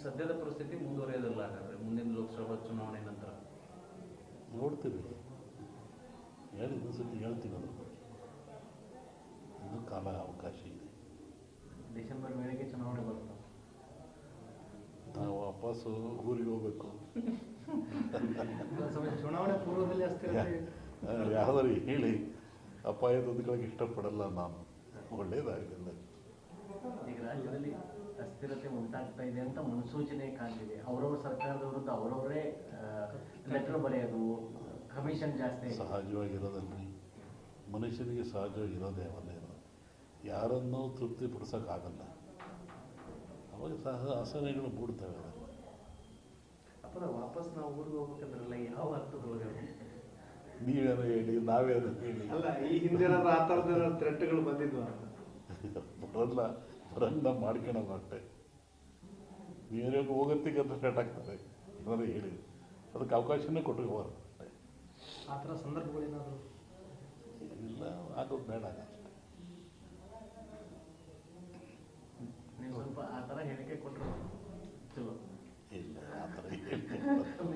ಸದ್ಯದ ಪರಿಸ್ಥಿತಿ ಮುಂದುವರಿಯೋದಿಲ್ಲ ಹಾಗಾದರೆ ಮುಂದಿನ ಲೋಕಸಭಾ ಚುನಾವಣೆ ನಂತರ ನೋಡ್ತೀವಿ. ಇನ್ನೊಂದು ಸತಿ ಹೇಳ್ತೀವಿ ಅದ್ರ ಬಗ್ಗೆ. ಇನ್ನೂ ಕಾಲ ಅವಕಾಶ ಇದೆ. ಡಿಸೆಂಬರ್ ವೇಳೆಗೆ ಚುನಾವಣೆ ಬರುತ್ತೆ. ನಾವು ವಾಪಸ್ಸು ಊರಿಗೆ ಹೋಗ್ಬೇಕು. ಚುನಾವಣೆ ಪೂರ್ವದಲ್ಲಿ ಯಾವ್ದಾರು ಹೇಳಿ ಅಪಾಯದೊಂದುಗಳಿಗೆ ಇಷ್ಟಪಡಲ್ಲ ನಾನು. ಒಳ್ಳೇದಾಗಲಿಲ್ಲ. ಈಗ ರಾಜ್ಯದಲ್ಲಿ ಅಸ್ಥಿರತೆ ಉಂಟಾಗ್ತಾ ಇದೆ ಅಂತ ಮುನ್ಸೂಚನೆ ಕಾಣ್ತಿದೆ. ಅವರವ್ರ ಸರ್ಕಾರದ ವಿರುದ್ಧ ಅವರವರೇ ಲೆಟರ್ ಬರೆಯೋದು, ಕಮಿಷನ್ ಜಾಸ್ತಿ ಸಹಜವಾಗಿರೋದಲ್ರಿ. ಮನುಷ್ಯನಿಗೆ ಸಹಜವಾಗಿರೋದೇ ಅವನ್ನೇ. ಯಾರನ್ನೂ ತೃಪ್ತಿಪಡಿಸೋಕ್ಕಾಗಲ್ಲ. ಅವಾಗ ಆಸನೆಗಳು ಮೂಡ್ತವೆ. ಅದೆಲ್ಲ ಅಪ್ಪರ ವಾಪಸ್ ನಾವು ಊರಿಗೆ ಹೋಗ್ಬೇಕಂದ್ರಲ್ಲ, ಯಾವ ಅರ್ಥದೊಳಗೆ ನೀವೇನೋ ಹೇಳಿ, ನಾವೇನೋ ಹೇಳಿ. ಅಲ್ಲ, ಈ ಹಿಂದೆ ಆ ಥರದ ಥ್ರೆಟ್ಗಳು ಬಂದಿದ್ವು ಬರಲ್ಲ ಮಾಡ್ಕೊಳೋದು ಅಷ್ಟೇ. ನೀವೇನೋ ಹೋಗೋತ್ತಿಗೆ ಅಂತ ಸ್ಟಾರ್ಟ್ ಆಗ್ತದೆ. ಏನಾದ್ರು ಹೇಳಿ ಅದಕ್ಕೆ ಅವಕಾಶನೇ ಕೊಟ್ಟಿರ್ಬಾರ್ದು ಅಷ್ಟೇ. ಆ ಥರ ಸಂದರ್ಭಗಳೇನಾದರೂ ಇಲ್ಲ, ಆಗೋದು ಬೇಡ ಅಷ್ಟೇ. ನೀವು ಸ್ವಲ್ಪ ಆ ಥರ ಹೇಳಿಕೆ ಕೊಟ್ಟರು ಚಲೋ. ಇಲ್ಲ, ಆ ಥರ ಹೇಳಿಕೆ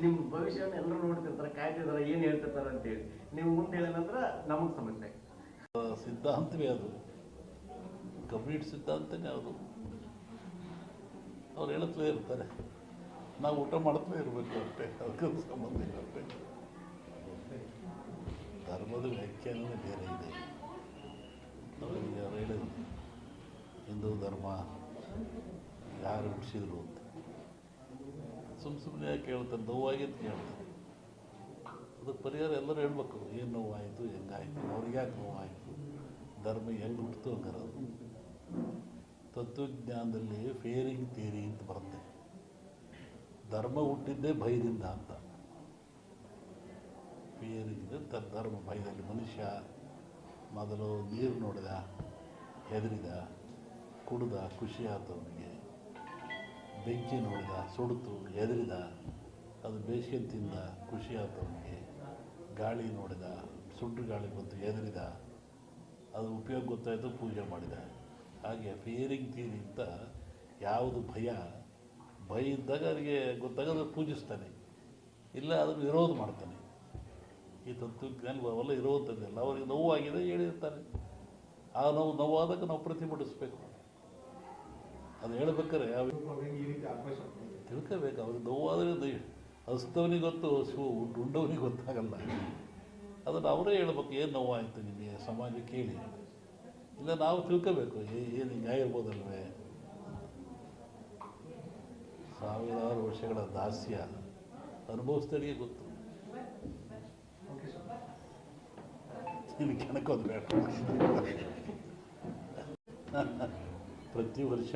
ನಿಮ್ಮ ಭವಿಷ್ಯವನ್ನು ಎಲ್ಲರೂ ನೋಡ್ತಿರ್ತಾರೆ, ಕಾಯ್ತಿರ್ತಾರೆ, ಏನು ಹೇಳ್ತಿರ್ತಾರೆ ಅಂತೇಳಿ. ನೀವು ಮುಂದೆ ಹೇಳಿದ ನಂತರ ನಮಗೆ ಸಮಸ್ಯೆ. ಸಿದ್ಧಾಂತವೇ ಅದು, ಕಂಪ್ಲೀಟ್ ಸಿದ್ಧಾಂತನೇ ಅದು. ಅವ್ರು ಹೇಳುತ್ತಲೇ ಇರ್ತಾರೆ, ನಾವು ಊಟ ಮಾಡ್ತಲೇ ಇರಬೇಕು ಅಷ್ಟೇ. ಅದಕ್ಕೆ ಸಂಬಂಧ ಇಲ್ಲ ಅಷ್ಟೇ. ಧರ್ಮದ ವ್ಯಾಖ್ಯಾನವೇ ಬೇರೆ ಇದೆ. ಅವ್ರಿಗೆ ಅವ್ರು ಹೇಳಿದ್ರು, ಹಿಂದೂ ಧರ್ಮ ಯಾರು ಹುಟ್ಟಿಸಿದ್ರು ಅಂತ. ಸುಮ್ಮನೆ ಕೇಳ್ತಾರೆ, ನೋವಾಗಿದ್ದು ಕೇಳ್ತಾರೆ. ಅದಕ್ಕೆ ಪರಿಹಾರ ಎಲ್ಲರೂ ಹೇಳ್ಬೇಕು. ಏನು ನೋವಾಯಿತು, ಹೆಂಗಾಯಿತು, ಅವ್ರಿಗೆ ಯಾಕೆ ನೋವಾಯಿತು, ಧರ್ಮ ಎಲ್ಲಿ ಹುಟ್ಟಿತು ಹಂಗಾರದು. ತತ್ವಜ್ಞಾನದಲ್ಲಿ ಫೇರಿಂಗ್ ಥಿಯರಿ ಅಂತ ಬರುತ್ತೆ. ಧರ್ಮ ಹುಟ್ಟಿದ್ದೇ ಭಯದಿಂದ ಅಂತ. ಫಿಯರಿಂಗ್ ಧರ್ಮ ಭಯದಲ್ಲಿ. ಮನುಷ್ಯ ಮೊದಲು ನೀರು ನೋಡಿದ, ಹೆದರಿದ, ಕುಡಿದ, ಖುಷಿ ಆಯ್ತು ಅವನಿಗೆ. ಬೆಂಕಿ ನೋಡಿದ, ಸುಡ್ತು, ಹೆದರಿದ, ಅದು ಬೇಸಿಗೆ ತಿಂದ, ಖುಷಿ ಆಯ್ತು ಅವನಿಗೆ. ಗಾಳಿ ನೋಡಿದ, ಸುಡ್ಡು ಗಾಳಿ ಬಂತು, ಹೆದರಿದ, ಅದು ಉಪಯೋಗ ಗೊತ್ತಾಯಿತು, ಪೂಜೆ ಮಾಡಿದ. ಹಾಗೆ ಫಿಯರಿಂಗ್ ಥಿಯರಿ ಅಂತ ಯಾವುದು ಭಯ ಇದ್ದಾಗ ಅವರಿಗೆ ಗೊತ್ತಾಗ ಅದು ಪೂಜಿಸ್ತಾನೆ, ಇಲ್ಲ ಅದನ್ನು ವಿರೋಧ ಮಾಡ್ತಾನೆ. ಈ ತತ್ವಜ್ಞಾನ ಅವೆಲ್ಲ ಇರುವಂಥದ್ದೆಲ್ಲ ಅವ್ರಿಗೆ ನೋವಾಗಿದೆ ಹೇಳಿರ್ತಾರೆ. ಆ ನೋವಾದಾಗ ನಾವು ಪ್ರತಿಭಟಿಸ್ಬೇಕು. ಅದು ಹೇಳ್ಬೇಕಾರೆ ತಿಳ್ಕೋಬೇಕು. ಅವ್ರಿಗೆ ನೋವಾದರೆ ಹಸ್ತವನಿಗೆ ಗೊತ್ತು, ಉಂಡವನಿಗೆ ಗೊತ್ತಾಗಲ್ಲ. ಅದನ್ನು ಅವರೇ ಹೇಳ್ಬೇಕು, ಏನು ನೋವಾಯಿತು ನಿಮಗೆ, ಸಮಾಜಕ್ಕೆ ಹೇಳಿ. ಇಲ್ಲ ನಾವು ತಿಳ್ಕೋಬೇಕು, ಏನು ಹಿಂಗೆ ಇರ್ಬೋದಲ್ವೇ. ಸಾವಿರಾರು ವರ್ಷಗಳ ದಾಸ್ಯ ಅನುಭವಿಸ್ದವರಿಗೆ ಗೊತ್ತು. ಕೆಣಕೋದು ಬೇಡ. ಪ್ರತಿ ವರ್ಷ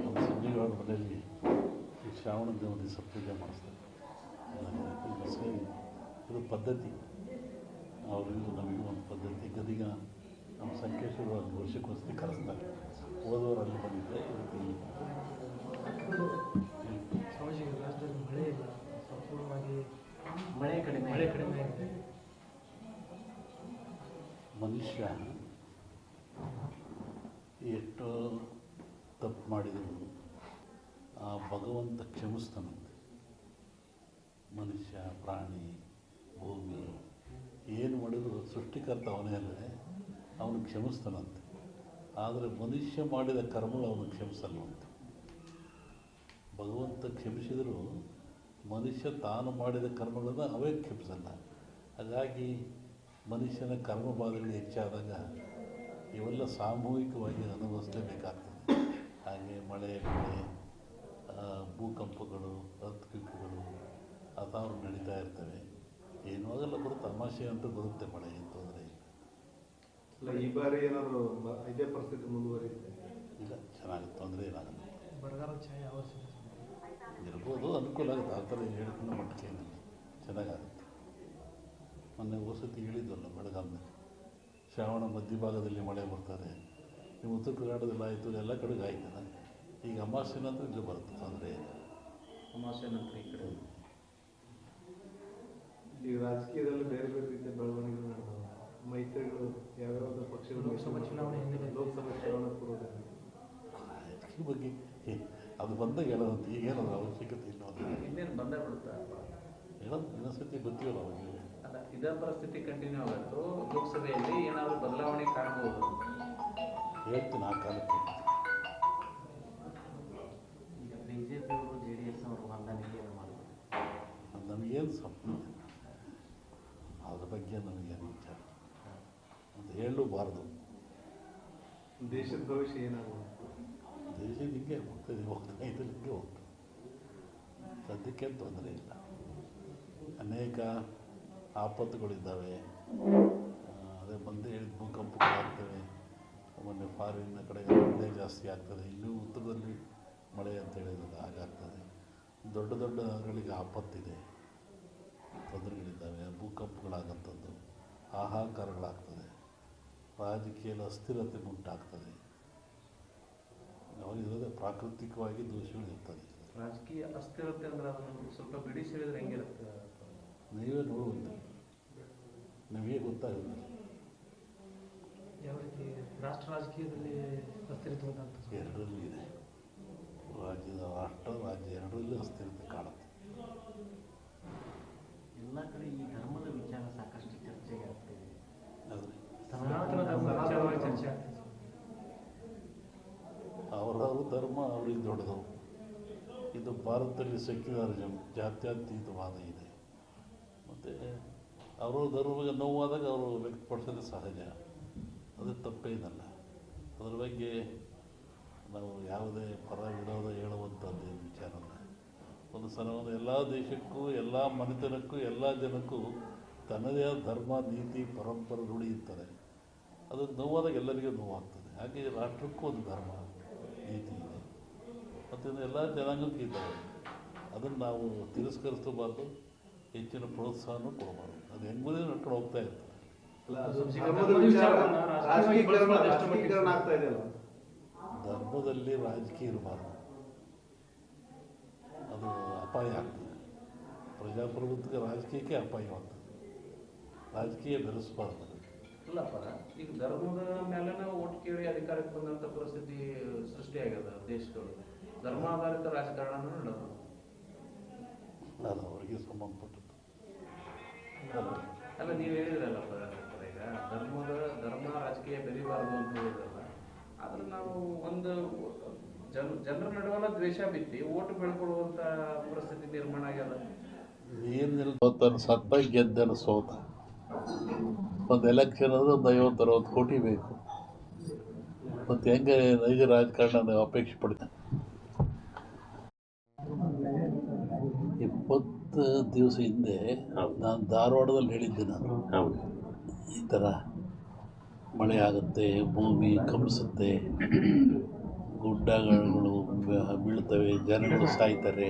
ನಮ್ಮ ಸಂಜೆಗಳ ಮನೆಯಲ್ಲಿ ಈ ಶ್ರಾವಣ ದೇವರ ದಿವಸ ಪೂಜೆ ಮಾಡಿಸ್ತಾರೆ. ಇದು ಪದ್ಧತಿ. ಅವರಿಗೂ ನಮಗೂ ಒಂದು ಪದ್ಧತಿ. ಗದಿಗ ನಮ್ಮ ಸಂಕೇಶ್ವರ ಒಂದು ವರ್ಷಕ್ಕೊಂದ್ಸತಿ ಕರೆಸ್ತಾರೆ. ಹೋದವರು ಅಲ್ಲಿ ಬಂದಿದ್ದೆ, ಇವತ್ತು ರಾಜ್ಯದಲ್ಲಿ ಮಳೆ ಇಲ್ಲ, ಸಂಪೂರ್ಣವಾಗಿ ಮಳೆ ಕಡಿಮೆ ಆಗಿದೆ. ಮನುಷ್ಯ ಎಷ್ಟು ತಪ್ಪು ಮಾಡಿದರು ಆ ಭಗವಂತ ಕ್ಷಮಿಸ್ತಾನಂತೆ. ಮನುಷ್ಯ, ಪ್ರಾಣಿ, ಭೂಮಿ ಏನು ಮಾಡಿದ್ರು ಸೃಷ್ಟಿಕರ್ತ ಅವನೇ ಅಲ್ಲದೆ ಅವನು ಕ್ಷಮಿಸ್ತಾನಂತೆ. ಆದರೆ ಮನುಷ್ಯ ಮಾಡಿದ ಕರ್ಮಗಳು ಅವನು ಕ್ಷಮಿಸಲ್ವಂತೆ. ಭಗವಂತ ಕ್ಷಮಿಸಿದರೂ ಮನುಷ್ಯ ತಾನು ಮಾಡಿದ ಕರ್ಮಗಳನ್ನು ಅವೇ ಕ್ಷಮಿಸಲ್ಲ. ಹಾಗಾಗಿ ಮನುಷ್ಯನ ಕರ್ಮಬಾಧೆಗಳು ಹೆಚ್ಚಾದಾಗ ಇವೆಲ್ಲ ಸಾಮೂಹಿಕವಾಗಿ ಅನುಭವಿಸಲೇಬೇಕಾಗ್ತದೆ. ಹಾಗೆ ಮಳೆ, ಭೂಕಂಪಗಳು, ಅರ್ಥಕ್ವಿಕ್ಗಳು ಅಥಾವ್ರು ನಡೀತಾ ಇರ್ತವೆ. ಏನೂ ಆಗಲ್ಲ, ಬರುತ್ತೆ. ತಮಾಷೆ ಅಂತ ಬರುತ್ತೆ. ಮಳೆ ಏನು ತೊಂದರೆ ಇಲ್ಲ. ಈ ಬಾರಿ ಏನಾದರೂ ಇದೇ ಪರಿಸ್ಥಿತಿ ಮುಂದುವರಿಯುತ್ತೆ? ಇಲ್ಲ, ಚೆನ್ನಾಗಿ ತೊಂದರೆ ಏನಾಗಲ್ಲ. ಬರಗಾಲದ ಛಾಯೆ ಅವಶ್ಯ ಇರ್ಬೋದು, ಅನುಕೂಲ ಆಗುತ್ತೆ. ಆ ಥರ ಹೇಳ್ಕೊಂಡು ಮಟ್ಟಿಗೆ ಏನಿಲ್ಲ, ಚೆನ್ನಾಗಾಗುತ್ತೆ. ಮೊನ್ನೆ ವಸತಿ ಹೇಳಿದ್ವಲ್ಲ, ಬೆಳಗಾವಿನಲ್ಲಿ ಶ್ರಾವಣ ಮಧ್ಯಭಾಗದಲ್ಲಿ ಮಳೆ ಬರ್ತಾರೆ. ನೀವು ಉತ್ತರ ಕರ್ನಾಟಕದಲ್ಲಿ ಆಯಿತು, ಎಲ್ಲ ಕಡೆಗೆ ಆಯ್ತಲ್ಲ. ಈಗ ಅಮಾವಾಸ್ಯೆ ನಂತರ ಇಲ್ಲಿ ಬರುತ್ತೆ, ತೊಂದರೆ ಇಲ್ಲ. ಅಮಾವಾಸ್ಯೆ ನಂತರ ಈ ಕಡೆ ಈಗ ರಾಜಕೀಯದಲ್ಲಿ ಬೇರೆ ಬೇರೆ ರೀತಿಯ ಬೆಳವಣಿಗೆಗಳು ನಡೆದವು. ಮೈತ್ರಿಗಳು ಯಾವ್ಯಾವ ಪಕ್ಷಗಳು ಲೋಕಸಭಾ ಚುನಾವಣೆ ಪೂರ್ವದಲ್ಲಿ ಈ ಬಗ್ಗೆ ಅದು ಬಂದಾಗ ಹೇಳೋದು ಈಗೇನದು ಅವಶ್ಯಕತೆ ಇಲ್ಲ ಅದು ಇನ್ನೇನು ಬಂದೇ ಬಿಡುತ್ತಾ ಹೇಳೋದು ಇನ್ನೊಂದ್ಸತಿ ಗೊತ್ತಿಲ್ಲ ಅವಾಗ ಅಲ್ಲ ಇದೇ ಪರಿಸ್ಥಿತಿ ಕಂಟಿನ್ಯೂ ಆಗುತ್ತೋ ಲೋಕಸಭೆಯಲ್ಲಿ ಏನಾದರೂ ಬದಲಾವಣೆ ಕಾಣ್ಬೋದು ಹೇಳ್ತೀನಿ ಆ ಕಾಲಕ್ಕೆ. ಈಗ ಬಿಜೆಪಿ ಅವರು JDS ಅವರು ಹೊಂದಾಣಿಕೆಯನ್ನು ಮಾಡ್ತಾರೆ. ಅದು ನಮಗೇನು ಸಂಬಂಧ ಅದ್ರ ಬಗ್ಗೆ ನಮಗೇನು ವಿಚಾರ ಅಂತ ಹೇಳಲೂಬಾರ್ದು. ದೇಶದ ಭವಿಷ್ಯ ಏನಾಗುತ್ತೆ? ದೇಶ ಹಿಂಗೆ ಹೋಗ್ತದೆ ಇದ್ರಲ್ಲಿ ಹಿಂಗೆ ಹೋಗ್ತದೆ. ಸದ್ಯಕ್ಕೆ ತೊಂದರೆ ಇಲ್ಲ. ಅನೇಕ ಆಪತ್ತುಗಳಿದ್ದಾವೆ. ಅದೇ ಬಂದೇ ಹೇಳಿದ ಭೂಕಂಪಗಳಾಗ್ತವೆ. ಮೊನ್ನೆ ಫಾರಿನ್ನ ಕಡೆ ಮಳೆ ಜಾಸ್ತಿ ಆಗ್ತದೆ. ಇನ್ನೂ ಉತ್ತರದಲ್ಲಿ ಮಳೆ ಅಂತ ಹೇಳಿದ್ರೆ ಹಾಗಾಗ್ತದೆ. ದೊಡ್ಡ ದೊಡ್ಡ ನಗರಗಳಿಗೆ ಆಪತ್ತಿದೆ, ತೊಂದರೆಗಳಿದ್ದಾವೆ, ಭೂಕಂಪಗಳಾಗಂಥದ್ದು, ಹಾಹಾಕಾರಗಳಾಗ್ತದೆ, ರಾಜಕೀಯದ ಅಸ್ಥಿರತೆ ಉಂಟಾಗ್ತದೆ. ಅವರಿರೋದೇ ಪ್ರಾಕೃತಿಕವಾಗಿ ದೋಷಗಳಿರ್ತದೆ. ರಾಜಕೀಯ ಅಸ್ಥಿರತೆ ಅಂದ್ರೆ ಅದನ್ನು ಸ್ವಲ್ಪ ಬಿಡಿಸಿ ಹೇಳಿದ್ರೆ ಹೆಂಗಿರುತ್ತೆ? ನೀವೇ ನೋಡುವಂತೆ ನಿಮಗೆ ಗೊತ್ತಾಗುತ್ತೆ. ಯಾವ ರೀತಿ ರಾಷ್ಟ್ರ ರಾಜಕೀಯದಲ್ಲಿ ಅಸ್ಥಿರತೆ ಉಂಟಾಗ್ತದೆ? ಎರಡರಲ್ಲೂ ಇದೆ. ರಾಷ್ಟ್ರ ರಾಜ್ಯ ಎರಡರಲ್ಲೂ ಅಸ್ಥಿರತೆ ಕಾಣುತ್ತೆ. ಎಲ್ಲ ಕಡೆ ಈ ಧರ್ಮದ ವಿಚಾರ ಸಾಕಷ್ಟು ಚರ್ಚೆಗೆ ಆಗ್ತಿದೆ. ಆದರೆ ಸನಾತನ ಧರ್ಮ ವಿಚಾರವಾಗಿ ಚರ್ಚೆ ಆಗ್ತದೆ. ಅವರವ್ರ ಧರ್ಮ ಅವ್ರಿಗೆ ದೊಡ್ಡದು. ಇದು ಭಾರತದಲ್ಲಿ ಸೆಕ್ಯುಲರಿಸಮ್, ಜಾತ್ಯತೀತವಾದ ಇದೆ. ಮತ್ತು ಅವರ ಧರ್ಮಕ್ಕೆ ನೋವಾದಾಗ ಅವರು ವ್ಯಕ್ತಪಡಿಸೋದು ಸಹಜ, ಅದು ತಪ್ಪೇನಲ್ಲ. ಅದ್ರ ಬಗ್ಗೆ ನಾವು ಯಾವುದೇ ಪರ ವಿರೋಧ ಹೇಳುವಂಥದ್ದು ವಿಚಾರ ಅಲ್ಲ. ಒಂದು ಸಲ ಎಲ್ಲ ದೇಶಕ್ಕೂ, ಎಲ್ಲ ಮನೆತನಕ್ಕೂ, ಎಲ್ಲ ಜನಕ್ಕೂ ತನ್ನದೇ ಆದ ಧರ್ಮ, ನೀತಿ, ಪರಂಪರೆ ರೂಢಿ ಇರ್ತದೆ. ಅದು ನೋವಾದಾಗ ಎಲ್ಲರಿಗೂ ನೋವಾಗ್ತದೆ. ಹಾಗೆ ರಾಷ್ಟ್ರಕ್ಕೂ ಒಂದು ಧರ್ಮ, ನೀತಿ ಇದೆ ಮತ್ತು ಎಲ್ಲ ಜನಾಂಗಕ್ಕೂ ಇದ್ದಾವೆ. ಅದನ್ನು ನಾವು ತಿರಸ್ಕರಿಸಬಾರ್ದು, ಹೆಚ್ಚಿನ ಪ್ರೋತ್ಸಾಹನೂ ಕೊಡಬಾರ್ದು. ಅದು ಹೆಂಗುದೇ ನಡ್ಕೊಂಡು ಹೋಗ್ತಾ ಇರ್ತದೆ. ಅಲ್ಲ, ಅದು ಧರ್ಮದ ವಿಚಾರ ರಾಜಕೀಕರಣ ಆಗ್ತಾ ಇದೆಯಲ್ಲ. ಧರ್ಮದಲ್ಲಿ ರಾಜಕೀಯ ಇರಬಾರ್ದು, ಅದು ಅಪಾಯ ಆಗ್ತದೆ. ಪ್ರಜಾಪ್ರಭುತ್ವಕ್ಕೆ ರಾಜಕೀಯಕ್ಕೆ ಅಪಾಯವಾಗ್ತದೆ. ರಾಜಕೀಯ ಬೆರೆಸಬಾರ್ದು. ಇಲ್ಲಪ್ಪ, ಈಗ ಧರ್ಮದ ಮೇಲೆ ಓಟ್ ಕೇಳಿ ಅಧಿಕಾರಕ್ಕೆ ಬಂದಂಥ ಪರಿಸ್ಥಿತಿ ಸೃಷ್ಟಿಯಾಗ್ಯದ ದೇಶಗಳು. ಧರ್ಮಾಧಾರಿತ ರಾಜಕಾರಣ ನಡೆದು ಅದು ಅವರಿಗೆ ಸಂಬಂಧಪಟ್ಟದ್ದು. ಅಲ್ಲ, ನೀವು ಹೇಳಿದ್ರಲ್ಲಪ್ಪ ಈಗ ಧರ್ಮ ರಾಜಕೀಯ ಬೆರಿಬಾರ್ದು ಅಂತ ಹೇಳಿದ್ರಲ್ಲ. ಆದ್ರೆ ನಾವು ಒಂದು ಜನರ ನಡುವಲ್ಲ ದ್ವೇಷ ಬಿತ್ತಿ ಓಟು ಬೆಳ್ಕೊಳ್ಳುವಂಥ ಪರಿಸ್ಥಿತಿ ನಿರ್ಮಾಣ ಆಗ್ಯದ. ಏನಿಲ್ಲ, ಸೋತನು ಸತ್ತ, ಗೆದ್ದನು ಸೋತ. ಒಂದು ಎಲೆಕ್ಷನ್ ಅಂದರೆ ಒಂದು 50-60 ಕೋಟಿ ಬೇಕು. ಮತ್ತು ಹೆಂಗೆ ನೈಜ ರಾಜಕಾರಣ ನಾವು ಅಪೇಕ್ಷೆ ಪಡ್ತೇನೆ. 20 ದಿವಸ ಹಿಂದೆ ನಾನು ಧಾರವಾಡದಲ್ಲಿ ಹೇಳಿದ್ದೆ. ನಾನು ಈ ಥರ ಮಳೆ ಆಗುತ್ತೆ, ಭೂಮಿ ಕಂಪಿಸುತ್ತೆ, ಗುಡ್ಡಗಳು ಬೀಳ್ತವೆ, ಜನಗಳು ಸಾಯ್ತಾರೆ,